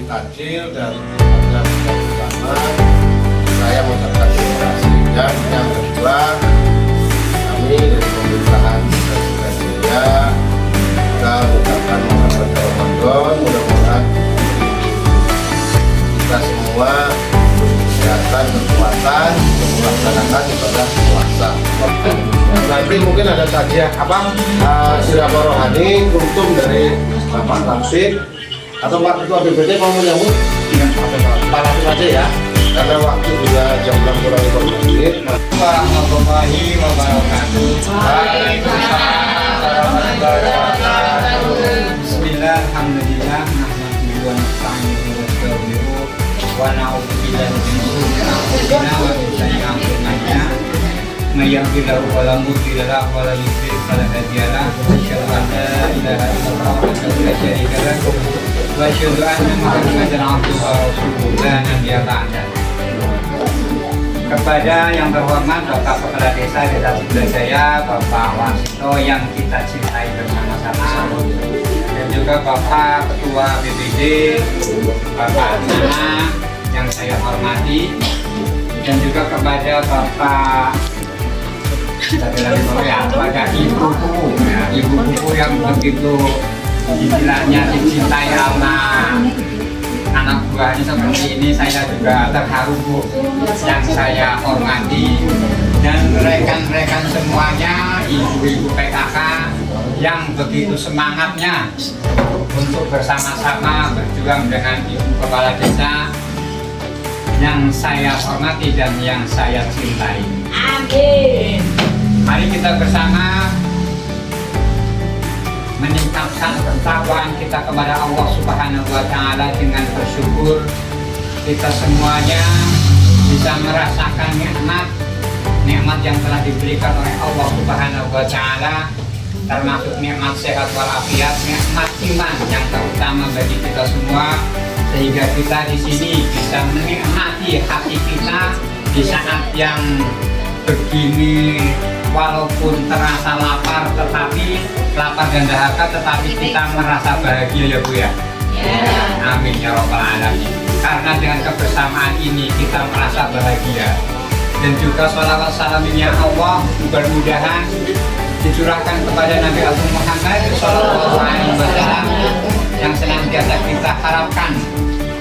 takjil dan ada bersama. Saya mengucapkan terima kasih. Dan yang kedua, kami dari pemerintahan Surabaya kita mengucapkan selamat Ramadan. Mudah-mudahan kita semua kesehatan, kekuatan untuk melaksanakan ibadah puasa. Nanti mungkin ada takjiah sirama rohani kultum dari Bapak Laksik atau Pak Ketua BPD mau menyambut? Pak Laksik aja ya, karena waktu juga jam 6 kurang 15 menit. Warahmatullahi wabarakatuh. Bismillah, alhamdulillah, nahmaduhu wa nasta'inuhu wa nastaghfiruh wa na'udzu billahi min shururi anfusina wa min sayyi'ati a'malina. May yahdihillahu fala mudilla lahu wa la yudlil fala hadiya lahu. Asyhadu an la ilaha illallah wahdahu la syarika lahu wa asyhadu anna Muhammadan abduhu wa rasuluhu la nabiyya ba'dahu. Kepada yang terhormat Bapak Kepala Desa sebelah saya, Bapak Wasito yang kita cintai bersama-sama, dan juga Bapak Ketua BPD, Bapak Nana yang saya hormati, dan juga kepada Bapak kepada ibu-ibu yang begitu istilahnya dicintai Allah. Anak buahnya seperti ini, saya juga terharu, Bu, yang saya hormati, dan rekan-rekan semuanya, ibu-ibu PKK yang begitu semangatnya untuk bersama-sama berjuang dengan Ibu Kepala Desa yang saya hormati dan yang saya cintai. Amin. Mari kita bersama meningkatkan ketakwaan kita kepada Allah Subhanahu wa Ta'ala dengan bersyukur. Kita semuanya bisa merasakan nikmat yang telah diberikan oleh Allah Subhanahu wa Ta'ala, termasuk nikmat sehat walafiat, nikmat iman yang terutama bagi kita semua, sehingga kita di sini bisa menikmati hati kita di saat yang begini. Walaupun terasa lapar, tetapi lapar dan dahaga, tetapi kita merasa bahagia, ya Bu ya. Amin ya rabbal alamin. Karena dengan kebersamaan ini kita merasa bahagia. Dan juga sholawat salamnya Allah mudah-mudahan dicurahkan kepada Nabi Agung Muhammad sallallahu alaihi wasallam yang senantiasa kita harapkan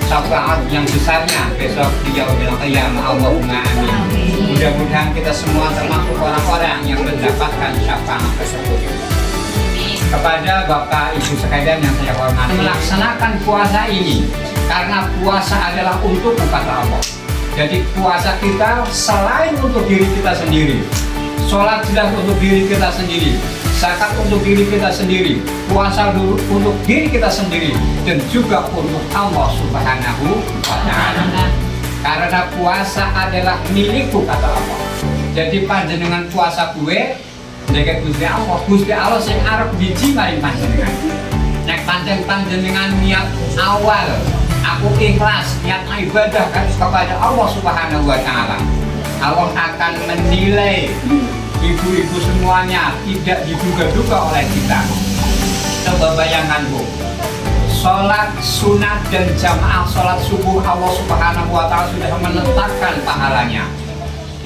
syafaat yang besarnya besok di yaumil qiyamah. Allahumma amin. Mudah-mudahan kita semua termasuk orang-orang yang mendapatkan syafaat tersebut. Kepada Bapak Ibu sekalian yang saya hormati, melaksanakan puasa ini karena puasa adalah untuk kata Allah. Jadi puasa kita selain untuk diri kita sendiri, sholat jelas untuk diri kita sendiri, zakat untuk diri kita sendiri, puasa dulu untuk diri kita sendiri, dan juga untuk Allah Subhanahu wa Ta'ala. Karena puasa adalah milikku kata Allah. Jadi panjenengan puasa gue jaga Gusti Allah sing arep biji maring panjenengan. Nek panjenengan niat awal aku ikhlas niat ibadah kepada Allah Subhanahu wa Ta'ala, Allah akan menilai ibu-ibu semuanya tidak diduga-duga oleh kita. Coba bayangkan, Bu, sholat sunat dan jamaah sholat subuh Allah Subhanahu wa Ta'ala sudah menetapkan pahalanya.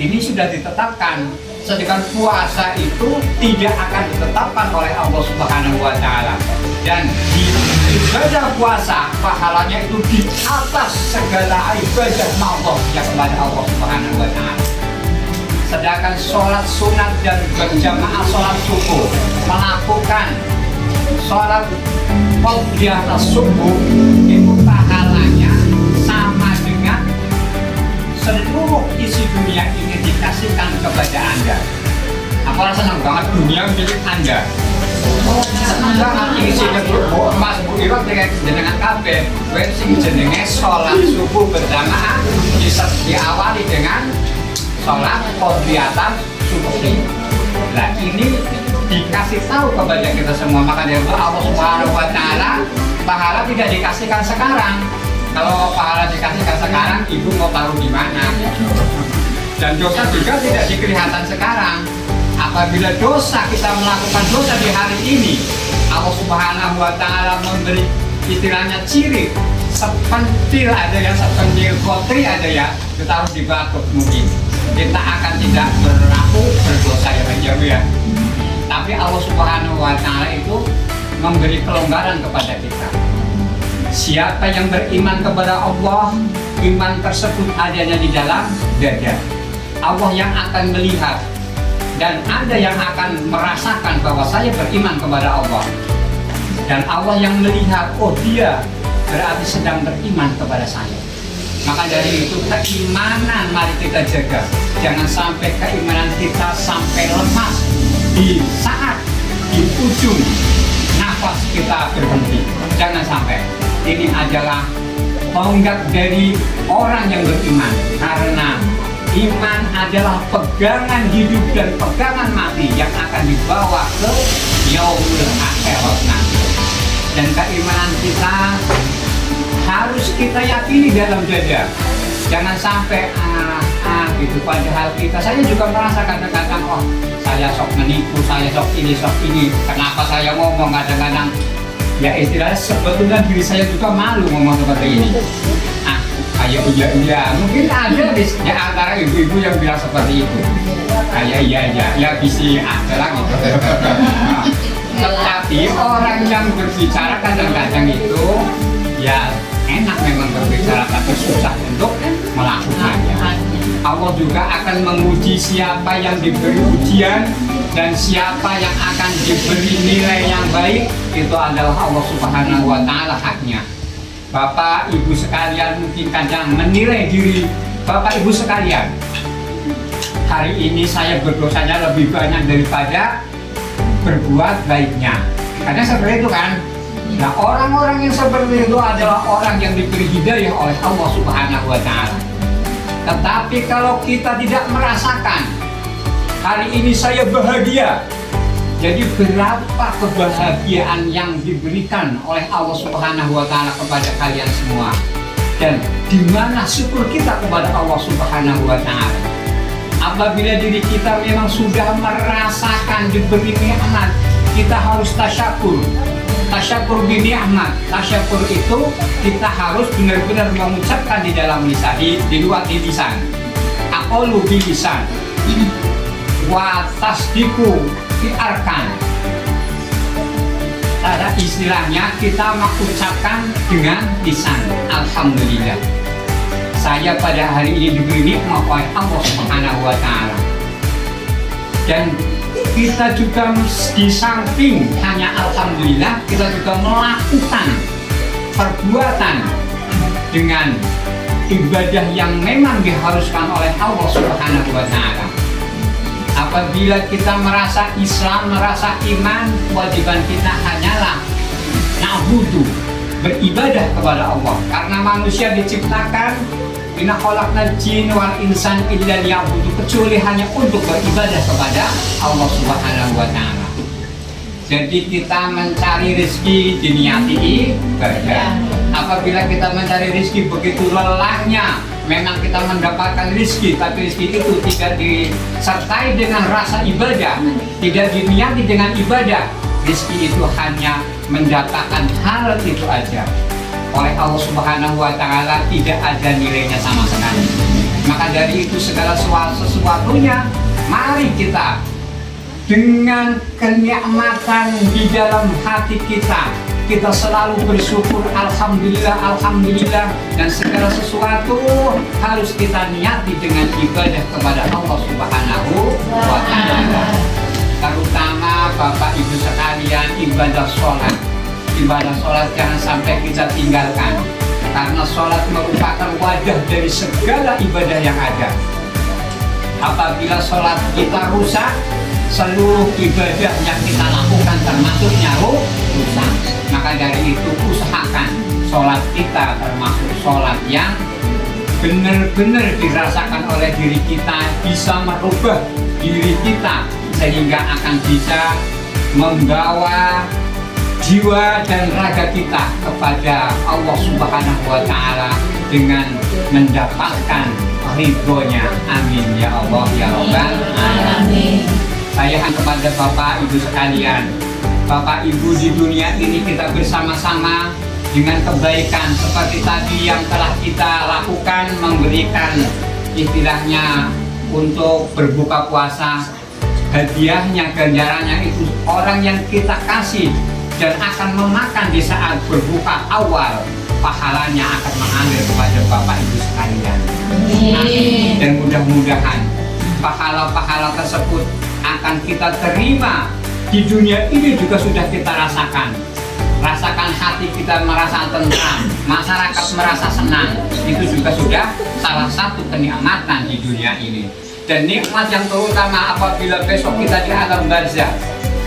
Ini sudah ditetapkan. Sedangkan puasa itu tidak akan ditetapkan oleh Allah Subhanahu wa Ta'ala. Dan di ibadah puasa pahalanya itu di atas segala ibadah maulidnya kepada Allah Subhanahu wa Ta'ala. Sedangkan sholat sunat dan berjamaah sholat subuh, melakukan sholat di atas subuh, itu pahalanya sama dengan seluruh isi dunia ini dikasihkan kepada Anda. Aku rasa senang banget dunia milik Anda. Senang banget isi Bu Mas Bu Iwak dengan kabeh. Wes sing jenenge sholat subuh berjamaah diawali dengan sholat qiyatan subuh. Nah ini dikasih tahu kepada kita semua, maka dari itu Allah Subhanahu wa Ta'ala pahala tidak dikasihkan sekarang. Kalau pahala dikasihkan sekarang, ibu mau taruh di mana? Dan dosa juga tidak dikelihatan sekarang. Apabila dosa kita melakukan dosa di hari ini, Allah Subhanahu wa Ta'ala memberi istilahnya ciri sepentil ada ya, sepentil kotri ada ya, kita harus dibatuk mungkin. Kita akan tidak berlaku berdosa ya ya. Tapi Allah Subhanahu wa Ta'ala itu memberi kelonggaran kepada kita. Siapa yang beriman kepada Allah, iman tersebut adanya di dalam dada. Allah yang akan melihat, dan ada yang akan merasakan bahwa saya beriman kepada Allah. Dan Allah yang melihat, oh dia berarti sedang beriman kepada saya. Maka dari itu keimanan mari kita jaga. Jangan sampai keimanan kita sampai lemas di saat di ujung nafas kita berhenti. Jangan sampai. Ini adalah tonggak dari orang yang beriman. Karena iman adalah pegangan hidup dan pegangan mati yang akan dibawa ke yaumul akhirat nanti. Dan keimanan kita harus kita yakini dalam dada. Jangan sampai gitu. Padahal saya juga merasa kadang-kadang, oh saya sok menipu, saya sok ini. Kenapa saya ngomong kadang-kadang? Ya istilahnya sebetulnya diri saya juga malu ngomong seperti ini. Kayak iya. Mungkin ada di antara ibu-ibu yang bilang seperti itu. Kayak iya, bisa ada lah gitu. Tetapi orang yang berbicara kadang-kadang itu ya enak memang berbicara, tapi susah untuk melakukannya. Allah juga akan menguji siapa yang diberi ujian dan siapa yang akan diberi nilai yang baik. Itu adalah Allah Subhanahu wa Ta'ala haknya. Bapak Ibu sekalian mungkin kadang menilai diri Bapak Ibu sekalian, hari ini saya berdosanya lebih banyak daripada berbuat baiknya. Kadang seperti itu kan. Nah, orang-orang yang seperti itu adalah orang yang diberi hidayah oleh Allah Subhanahu wa Ta'ala. Tetapi kalau kita tidak merasakan hari ini saya bahagia, jadi berapa kebahagiaan yang diberikan oleh Allah Subhanahu wa Ta'ala kepada kalian semua, dan di mana syukur kita kepada Allah Subhanahu wa Ta'ala. Apabila diri kita memang sudah merasakan diberi nikmat, kita harus tasyakur. Tasyakur bi ni'mat. Tasyakur itu kita harus benar-benar mengucapkan di dalam lisan, di luar lisan. Aqalu bi lisan. Wa tasdiqu fi arkan. Ada istilahnya kita mengucapkan dengan lisan. Alhamdulillah, saya pada hari ini diberi nikmat oleh Allah Subhanahu wa Ta'ala. Dan kita juga di samping hanya alhamdulillah, kita juga melakukan perbuatan dengan ibadah yang memang diharuskan oleh Allah Subhanahu wa Ta'ala. Apabila kita merasa Islam, merasa iman, kewajiban kita hanyalah na'budu, beribadah kepada Allah. Karena manusia diciptakan inna khalaqnal jinna wal insana illa liya'budu, kecuali hanya untuk beribadah kepada Allah Subhanahu wa Ta'ala. Jadi kita mencari rezeki diniati ibadah. Apabila kita mencari rezeki begitu lelahnya, memang kita mendapatkan rezeki, tapi rezeki itu tidak disertai dengan rasa ibadah, tidak diniati dengan ibadah, rezeki itu hanya mendatangkan hal itu aja. Oleh Allah Subhanahu wa Ta'ala tidak ada nilainya sama sekali. Maka dari itu segala sesuatunya mari kita dengan kenikmatan di dalam hati kita selalu bersyukur, alhamdulillah, alhamdulillah, dan segala sesuatu harus kita niati dengan ibadah kepada Allah Subhanahu wa Ta'ala. Terutama Bapak Ibu sekalian, ibadah sholat. Ibadah sholat jangan sampai kita tinggalkan, karena sholat merupakan wadah dari segala ibadah yang ada. Apabila sholat kita rusak, seluruh ibadah yang kita lakukan termasuknya rusak. Maka dari itu usahakan sholat kita termasuk sholat yang benar-benar dirasakan oleh diri kita, bisa merubah diri kita sehingga akan bisa membawa jiwa dan raga kita kepada Allah Subhanahu wa Ta'ala dengan mendapatkan ridhonya. Amin ya Allah ya Rabbal alamin. Saya kepada Bapak Ibu sekalian, Bapak Ibu di dunia ini kita bersama-sama dengan kebaikan seperti tadi yang telah kita lakukan, memberikan istilahnya untuk berbuka puasa. Hadiahnya, ganjarannya itu orang yang kita kasih dan akan memakan di saat berbuka awal, pahalanya akan mengalir kepada Bapak Ibu sekalian. Dan mudah-mudahan pahala-pahala tersebut akan kita terima di dunia ini juga sudah kita rasakan. Rasakan hati kita merasa tentram, masyarakat merasa senang, itu juga sudah salah satu kenikmatan di dunia ini. Dan nikmat yang terutama apabila besok kita di alam barzah,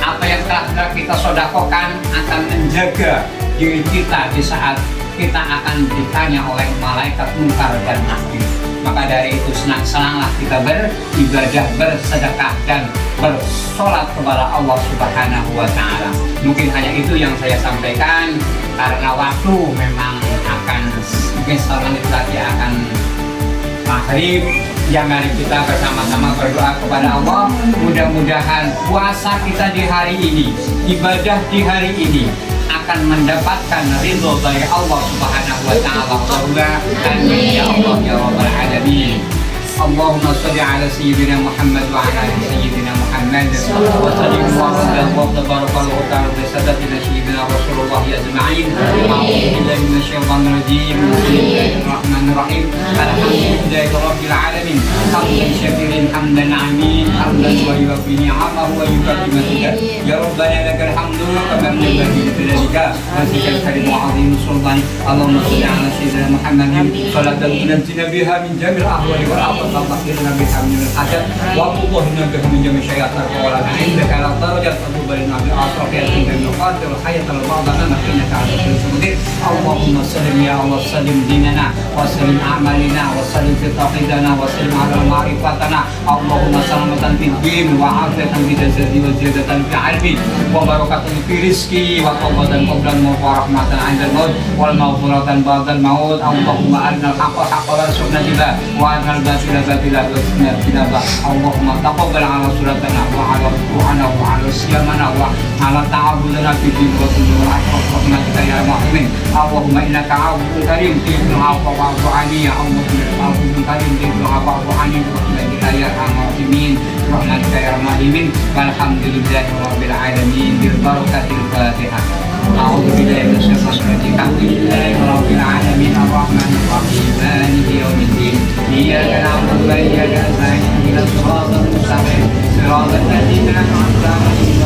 apa yang telah kita sodakokan akan menjaga diri kita di saat kita akan ditanya oleh malaikat munkar dan nakir. Maka dari itu senang-senanglah kita beribadah, bersedekah dan bersolat kepada Allah Subhanahu wa Ta'ala. Mungkin hanya itu yang saya sampaikan, karena waktu memang akan mungkin semenit lagi akan maghrib. Yang mari kita bersama-sama berdoa kepada Allah, mudah-mudahan puasa kita di hari ini, ibadah di hari ini akan mendapatkan ridho dari Allah Subhanahu wa Ta'ala. Amin ya Allah ya Rabbal Alamin. Allahumma sholli ala sayyidina Muhammad wa ala ali sayyidina Muhammad wa sallim wa tabaraka wa ta'ala bi sadatina sayyidina Rasulullah ajma'in. A'udzu billahi minasyaitonir rajim. Bismillahirrahmanirrahim. Alhamdulillahi rabbil alamin. Hamdan syakirin hamdan amin. Hamdan wa yuwaffi ni'amahu wa yukafi masidah. Ya Rabbana lakal hamdu kama yanbaghi li jalika wa wajhikal karim wa 'azimi sultanik. Allahumma sholli ala sayyidina Muhammadin salatan tunajjina biha min jamil ahwali wal afat. Allahumma biha min al-hajat wa tughhirna biha min jami' syai'atin wa la indaka la tarjat tubalina bi asrafiyatin min qatil hayat al-ba'dana innaka ala kulli shay'in. Allahumma sallim ya Allah sallim dinana wa sallim a'malina wa sallim fi taqidana wa sallim ala ma'rifatana. Allahumma salamatan fid din wa afiyatan fid jasadi wa ziyadatan fi 'ilmi wa barakatan fi rizqi wa tawbatan qabla wa rahmatan 'inda al-maut wal maghfiratan ba'da al-maut. Allahumma arina al-haqqa haqqan warzuqna ittiba'a wa arina al-batila batila warzuqna ijtinaba. Allahumma taqabbal 'ala salatana wa 'ala ruku'ana wa 'ala siyamana wa 'ala ta'abudana fi din wa sunna rahmatika ya mu'min. Allahumma innaka 'afuwwun karim tuhibbul 'afwa fa'fu 'anni ya Allah. Allahumma karim tuhibbul 'afwa fa'fu 'anni rahmatika ya arhamar rahimin. Rahmatika ya arhamar rahimin. Walhamdulillahi rabbil alamin bil barakatil Fatihah. A'udzu billahi minasyaitonir rajim. Alhamdulillahi rabbil alamin arrahmanir rahim maliki yaumiddin. Iyyaka na'budu wa iyyaka nasta'in ihdinas siratal mustaqim siratal ladzina an'amta 'alaihim